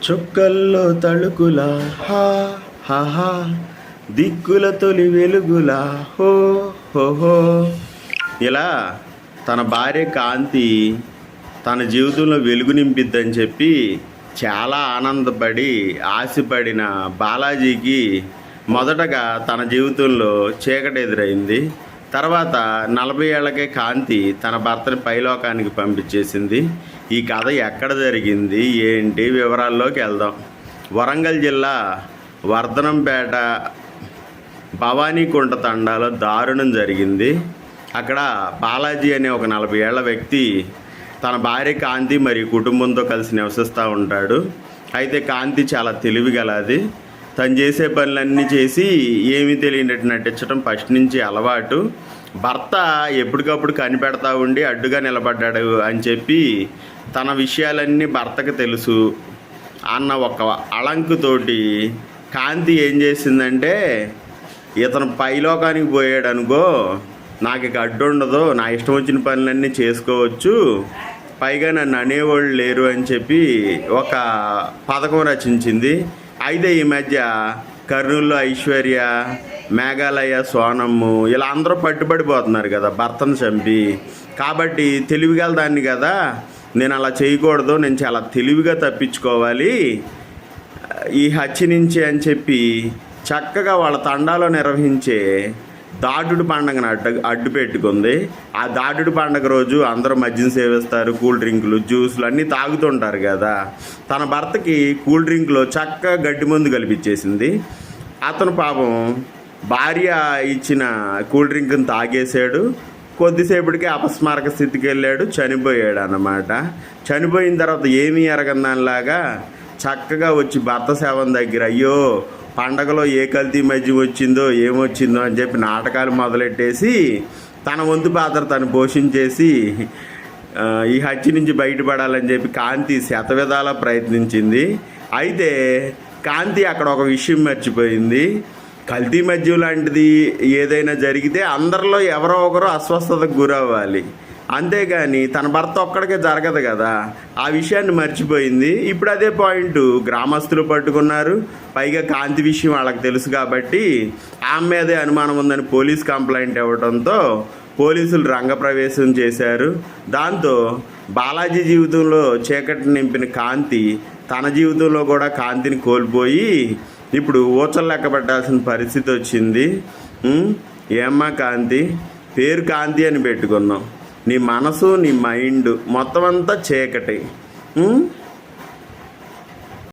చుక్కల్లో తళుకులా హా హా హా, దిక్కుల తొలి వెలుగులా హో హో హో. ఇలా తన భార్య కాంతి తన జీవితంలో వెలుగు నింపిద్దని చెప్పి చాలా ఆనందపడి ఆశపడిన బాలాజీకి మొదటగా తన జీవితంలో చీకటి ఎదురైంది. తర్వాత 40 ఏళ్లకే కాంతి తన భర్తని పైలోకానికి పంపించేసింది. ఈ కథ ఎక్కడ జరిగింది ఏంటి వివరాల్లోకి వెళ్దాం. వరంగల్ జిల్లా వర్ధనంపేట భవానీకుంట తండాలో దారుణం జరిగింది. అక్కడ బాలాజీ అనే ఒక 40 ఏళ్ల వ్యక్తి తన భార్య కాంతి మరియు కుటుంబంతో కలిసి నివసిస్తూ ఉంటాడు. అయితే కాంతి చాలా తెలివిగలది. తను చేసే పనులన్నీ చేసి ఏమీ తెలియనట్టు నటించడం ఫస్ట్ నుంచి అలవాటు. భర్త ఎప్పటికప్పుడు కనిపెడతా ఉండి అడ్డుగా నిలబడ్డాడు అని చెప్పి తన విషయాలన్నీ భర్తకు తెలుసు అన్న ఒక అళంకుతోటి కాంతి ఏం చేసిందంటే, ఇతను పైలోకానికి పోయాడు అనుకో, నాకు ఇక అడ్డు ఉండదు, నా ఇష్టం వచ్చిన పనులన్నీ చేసుకోవచ్చు, పైగా నన్ను అనేవాళ్ళు లేరు అని చెప్పి ఒక పథకం రచించింది. అయితే ఈ మధ్య కర్నూలులో ఐశ్వర్య, మేఘాలయ సోనమ్ము ఇలా అందరూ పట్టుబడిపోతున్నారు కదా భర్తను చంపి. కాబట్టి తెలివిగల దాన్ని కదా, నేను అలా చేయకూడదు, నేను చాలా తెలివిగా తప్పించుకోవాలి ఈ హత్య నుంచి అని చెప్పి చక్కగా వాళ్ళ తండాలో నిర్వహించే దాటుడు పండుగను అడ్డు పెట్టుకుంది. ఆ దాటుడు పండుగ రోజు అందరూ మద్యం సేవిస్తారు, కూల్ డ్రింకులు జ్యూసులు అన్నీ తాగుతుంటారు కదా. తన భర్తకి కూల్ డ్రింక్లో చక్కగా గడ్డి మందు కల్పించేసింది. అతను పాపం భార్య ఇచ్చిన కూల్ డ్రింక్ని తాగేశాడు. కొద్దిసేపటికి అపస్మారక స్థితికి వెళ్ళాడు, చనిపోయాడు అన్నమాట. చనిపోయిన తర్వాత ఏమీ ఎరగందానిలాగా చక్కగా వచ్చి భర్త శవం దగ్గర అయ్యో పండగలో ఏ కల్తీ మద్యం వచ్చిందో ఏమొచ్చిందో అని చెప్పి నాటకాలు మొదలెట్టేసి తన వంతు పాత్ర తను పోషించేసి ఈ హత్య నుంచి బయటపడాలని చెప్పి కాంతి శతవిధాలా ప్రయత్నించింది. అయితే కాంతి అక్కడ ఒక విషయం మర్చిపోయింది. కల్తీ మద్యం లాంటిది ఏదైనా జరిగితే అందరిలో ఎవరో ఒకరు అస్వస్థతకు గురవ్వాలి, అంతేగాని తన భర్త ఒక్కడికే జరగదు కదా. ఆ విషయాన్ని మర్చిపోయింది. ఇప్పుడు అదే పాయింట్ గ్రామస్తులు పట్టుకున్నారు. పైగా కాంతి విషయం వాళ్ళకి తెలుసు కాబట్టి ఆమె మీదే అనుమానం ఉందని పోలీస్ కంప్లైంట్ ఇవ్వడంతో పోలీసులు రంగప్రవేశం చేశారు. దాంతో బాలాజీ జీవితంలో చీకటి నింపిన కాంతి తన జీవితంలో కూడా కాంతిని కోల్పోయి ఇప్పుడు ఊచలు లెక్క పెట్టాల్సిన పరిస్థితి వచ్చింది. ఏమ్మా కాంతి, పేరు కాంతి అని పెట్టుకున్నాం, నీ మనసు నీ మైండ్ మొత్తం అంతా చీకటి.